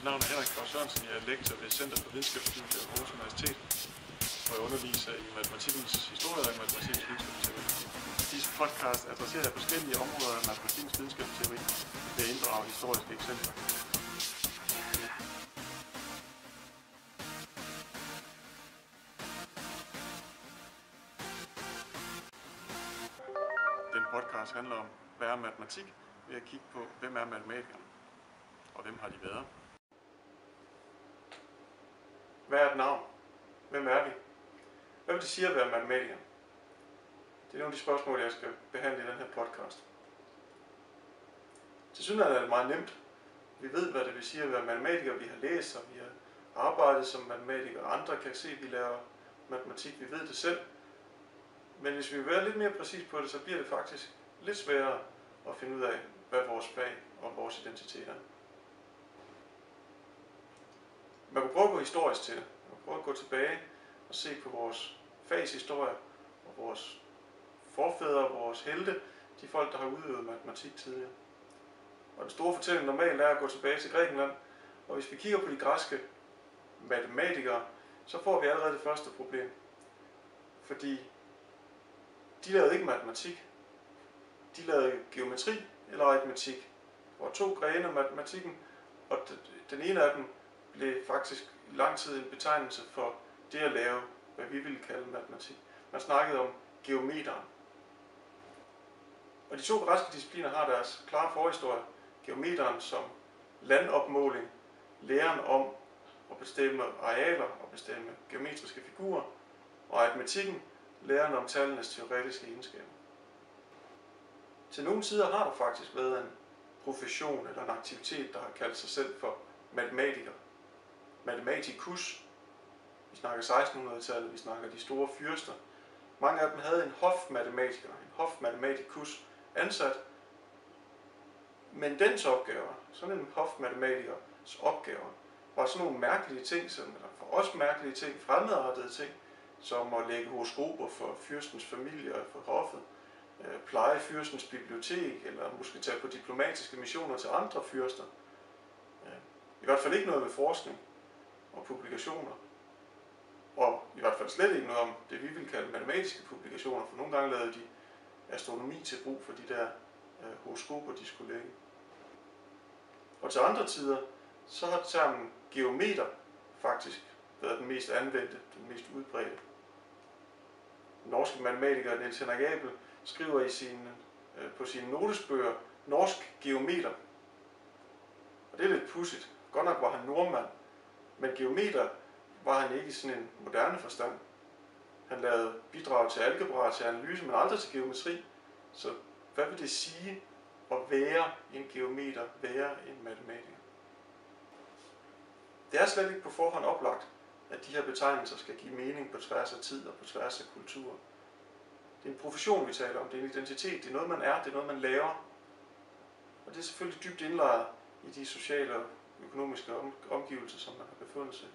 navn er Henrik Kraus Sørensen. Jeg er lektor ved Center for Videnskabsstudier ved Aarhus Universitet, hvor jeg underviser i matematikkens historie og i matematikkens videnskabsteori. Disse podcast adresserer forskellige områder af matematikkens videnskabsteori ved at inddrage historiske eksempler. Den podcast handler om, hvad er matematik, ved at kigge på, hvem er matematikerne, og hvem har de været. Hvad er et navn? Hvem er vi? Hvad vil det sige at være matematiker? Det er nogle af de spørgsmål, jeg skal behandle i den her podcast. Tilsyneladende er det meget nemt. Vi ved, hvad det vil sige at være matematiker. Vi har læst, og vi har arbejdet som matematikere. Andre kan se, at vi laver matematik. Vi ved det selv. Men hvis vi vil være lidt mere præcis på det, så bliver det faktisk lidt sværere at finde ud af, hvad vores fag og vores identitet er. Man kan prøve at gå historisk til det. Man kan prøve at gå tilbage og se på vores fags historie og vores forfædre, vores helte, de folk, der har udøvet matematik tidligere. Og den store fortælling normalt er at gå tilbage til Grækenland, og hvis vi kigger på de græske matematikere, så får vi allerede det første problem. Fordi de lavede ikke matematik. De lavede geometri eller aritmetik. Der var to grene af matematikken, og den ene af dem blev faktisk i lang tid en betegnelse for det at lave, hvad vi ville kalde matematik. Man snakkede om geometeren. Og de to græske discipliner har deres klare forhistorie. Geometeren som landopmåling, læren om at bestemme arealer og bestemme geometriske figurer, og aritmetikken, læren om tallenes teoretiske egenskaber. Til nogle tider har der faktisk været en profession eller en aktivitet, der har kaldt sig selv for matematiker. Mathematicus. Vi snakker 1600-tallet, vi snakker de store fyrster. Mange af dem havde en hofmatematiker, en hofmathematicus ansat. Men dens opgaver, sådan en hofmatematikers opgaver, var sådan nogle mærkelige ting, eller for os mærkelige ting, fremadrettede ting, som at lægge horoskoper for fyrstens familie og for hoffet, pleje fyrstens bibliotek, eller måske tage på diplomatiske missioner til andre fyrster. I hvert fald ikke noget med forskning og publikationer. Og i hvert fald slet ikke noget om det, vi vil kalde matematiske publikationer, for nogle gange lavede de astronomi til brug for de der horoskoper, de skulle lægge. Og til andre tider, så har termen geometer faktisk været den mest anvendte, den mest udbredte. Den norske matematiker Niels Henrik Abel skriver på sine notesbøger norsk geometer. Og det er lidt pudsigt. Godt nok var han nordmand, men geometer var han ikke i sådan en moderne forstand. Han lavede bidrag til algebra, til analyse, men aldrig til geometri. Så hvad vil det sige at være en geometer, være en matematiker? Det er slet ikke på forhånd oplagt, at de her betegnelser skal give mening på tværs af tid og på tværs af kultur. Det er en profession, vi taler om. Det er en identitet. Det er noget, man er. Det er noget, man laver. Og det er selvfølgelig dybt indlejret i de sociale og økonomiske omgivelser, som man har befundet sig.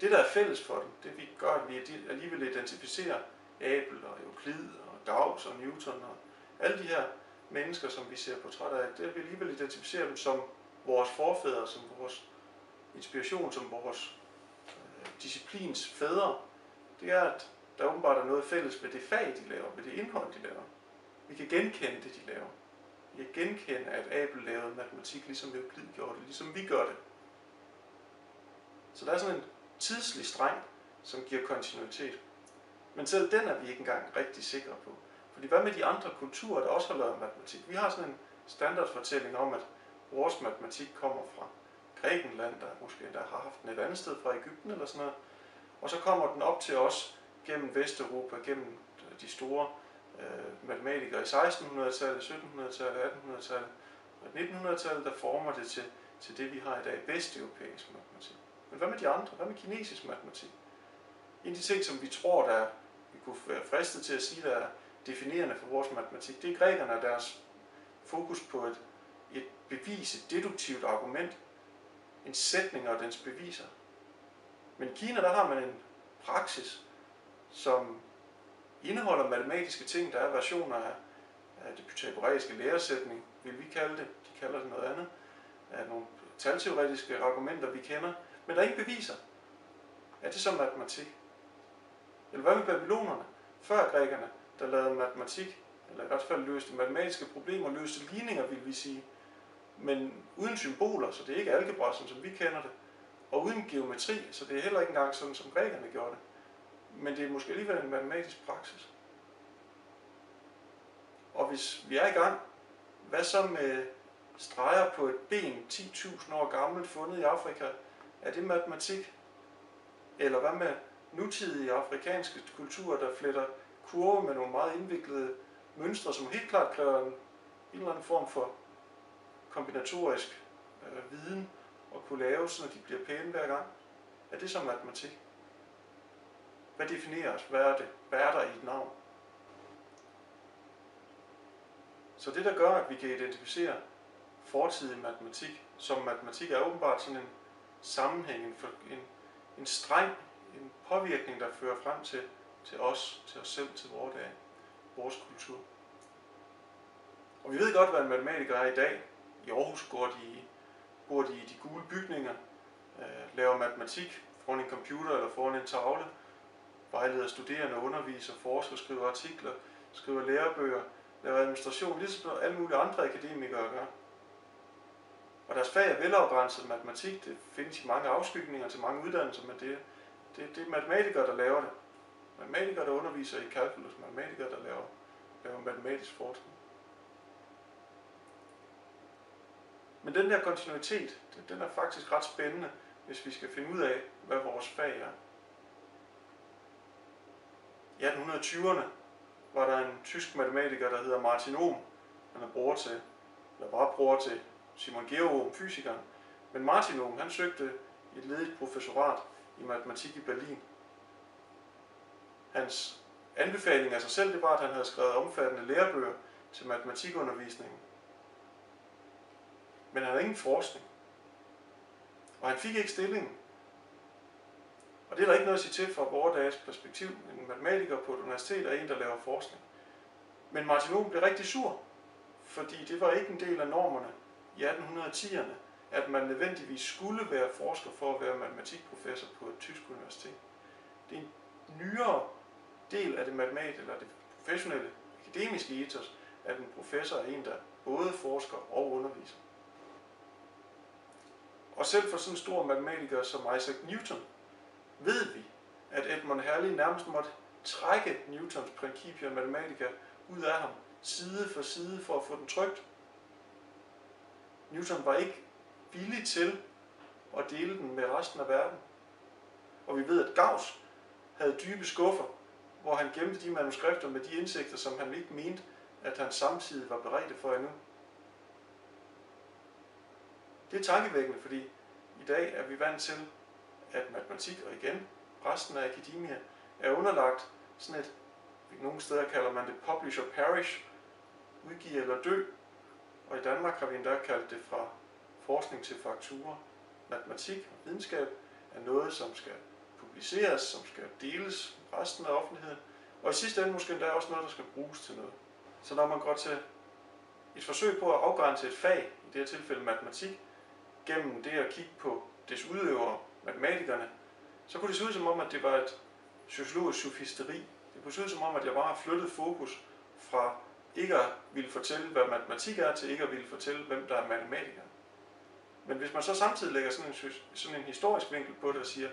Det, der er fælles for dem, det vi gør, at vi alligevel identificerer Abel og Euklid og Gauss og Newton og alle de her mennesker, som vi ser portrætter af, det er, at vi alligevel identificerer dem som vores forfædre, som vores inspiration, som vores disciplins fædre. Det er, at der åbenbart er noget fælles ved det fag, de laver, ved det indhold, de laver. Vi kan genkende det, de laver. Vi kan genkende, at Abel lavede matematik, ligesom Euklid gjorde det, ligesom vi gør det. Så der er sådan en tidslig streng, som giver kontinuitet. Men selv den er vi ikke engang rigtig sikre på. Fordi hvad med de andre kulturer, der også har lavet matematik? Vi har sådan en standardfortælling om, at vores matematik kommer fra Grækenland, der måske endda har haft den et andet sted fra Egypten eller sådan noget. Og så kommer den op til os gennem Vesteuropa, gennem de store matematikere i 1600-tallet, 1700-tallet, 1800-tallet og 1900-tallet, der former det til det, vi har i dag, vesteuropæisk matematik. Men hvad med de andre? Hvad med kinesisk matematik? En af de ting, som vi tror, vi kunne være fristet til at sige, der er definerende for vores matematik, det er grækerne og deres fokus på et bevis, et deduktivt argument, en sætning og dens beviser. Men i Kina, der har man en praksis, som indeholder matematiske ting. Der er versioner af det pythagoræiske læresætning, vil vi kalde det. De kalder det noget andet. Af nogle talteoretiske argumenter, vi kender, men der er ikke beviser. Er det så matematik? Eller hvad med babylonerne? Før grækerne, der lavede matematik, eller i hvert fald løste matematiske problemer, løste ligninger, vil vi sige, men uden symboler, så det er ikke algebra, som vi kender det, og uden geometri, så det er heller ikke engang sådan, som grækerne gjorde det. Men det er måske alligevel en matematisk praksis. Og hvis vi er i gang, hvad så med streger på et ben 10.000 år gammelt fundet i Afrika? Er det matematik? Eller hvad med nutidige afrikanske kulturer, der fletter kurver med nogle meget indviklede mønstre, som helt klart kræver en eller anden form for kombinatorisk viden og kunne lave, så de bliver pæne hver gang? Er det så matematik? Hvad definerer os? Hvad er det? Hvad er der i et navn? Så det, der gør, at vi kan identificere fortidig matematik, som matematik er åbenbart sådan en sammenhæng, en streng, en påvirkning, der fører frem til os selv, til vores dag, vores kultur. Og vi ved godt, hvad en matematiker er i dag. I Aarhus bor de i de gule bygninger, laver matematik foran en computer eller foran en tavle, vejleder studerende, underviser, forsker, skriver artikler, skriver lærebøger, laver administration, ligesom alle mulige andre akademikere gør. Og deres fag er velafgrænset matematik, det findes i mange afskygninger til mange uddannelser, men det er matematikere, der laver det. Matematikere, der underviser i calculus, matematikere, der laver matematisk forskning. Men den der kontinuitet, den er faktisk ret spændende, hvis vi skal finde ud af, hvad vores fag er. I 1820'erne var der en tysk matematiker, der hedder Martin Ohm. Han var bror til Simon Georg Ohm, fysikeren. Men Martin Ohm, han søgte et ledigt professorat i matematik i Berlin. Hans anbefaling af sig selv, det var, at han havde skrevet omfattende lærebøger til matematikundervisningen. Men han havde ingen forskning. Og han fik ikke stillingen. Og det er der ikke noget at sige til fra vores dages perspektiv. En matematiker på et universitet er en, der laver forskning. Men Martin Ohm blev rigtig sur, fordi det var ikke en del af normerne i 1810'erne, at man nødvendigvis skulle være forsker for at være matematikprofessor på et tysk universitet. Det er en nyere del af det matematiske, eller det professionelle, akademiske ethos, at en professor er en, der både forsker og underviser. Og selv for sådan en stor matematiker som Isaac Newton, ved vi, at Edmund Halley nærmest måtte trække Newtons Principia Mathematica ud af ham, side for side, for at få den trykt. Newton var ikke villig til at dele den med resten af verden. Og vi ved, at Gauss havde dybe skuffer, hvor han gemte de manuskripter med de indsigter, som han ikke mente, at han samtidig var beredt for endnu. Det er tankevækkende, fordi i dag er vi vant til, at matematik, og igen resten af akademia, er underlagt sådan et, nogle steder kalder man det publish or perish, udgive eller dø, og i Danmark har vi endda kaldt det fra forskning til faktura. Matematik og videnskab er noget, som skal publiceres, som skal deles med resten af offentligheden, og i sidste ende måske endda også noget, der skal bruges til noget. Så når man går til et forsøg på at afgrænse et fag, i det her tilfælde matematik, gennem det at kigge på dets udøvere, matematikerne, så kunne det se ud som om, at det var et sociologisk sofisteri. Det kunne se ud som om, at jeg bare har flyttet fokus fra ikke at ville fortælle, hvad matematik er, til ikke at ville fortælle, hvem der er matematikere. Men hvis man så samtidig lægger sådan en historisk vinkel på det og siger,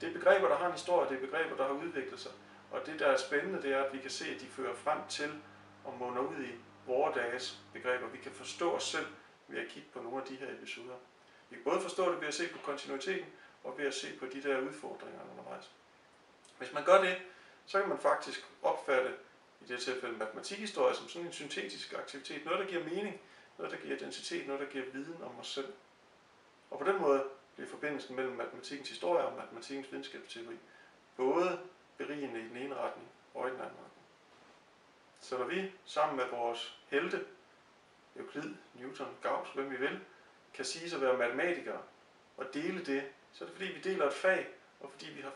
det er begreber, der har en historie, det er begreber, der har udviklet sig, og det, der er spændende, det er, at vi kan se, at de fører frem til og munder ud i vore dages begreber. Vi kan forstå os selv ved at kigge på nogle af de her episoder. Vi kan både forstå det ved at se på kontinuiteten, og ved at se på de der udfordringer undervejs. Hvis man gør det, så kan man faktisk opfatte, i det tilfælde matematikhistorie, som sådan en syntetisk aktivitet. Noget, der giver mening, noget, der giver identitet, noget, der giver viden om os selv. Og på den måde bliver forbindelsen mellem matematikkens historie og matematikkens videnskabsteori både berigende i den ene retning og i den anden retning. Så når vi sammen med vores helte, Euklid, Newton, Gauss, hvem vi vil, kan sige at være matematikere og dele det, så er det fordi vi deler et fag, og fordi vi har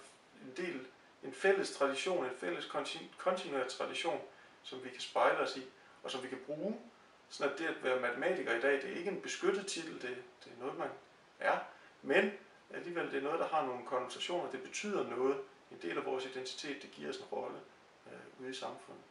en fælles tradition, en fælles kontinuerlig tradition, som vi kan spejle os i, og som vi kan bruge, sådan at det at være matematiker i dag, det er ikke en beskyttet titel, det er noget, man er, men alligevel det er noget, der har nogle konnotationer, det betyder noget, en del af vores identitet, det giver os en rolle ude i samfundet.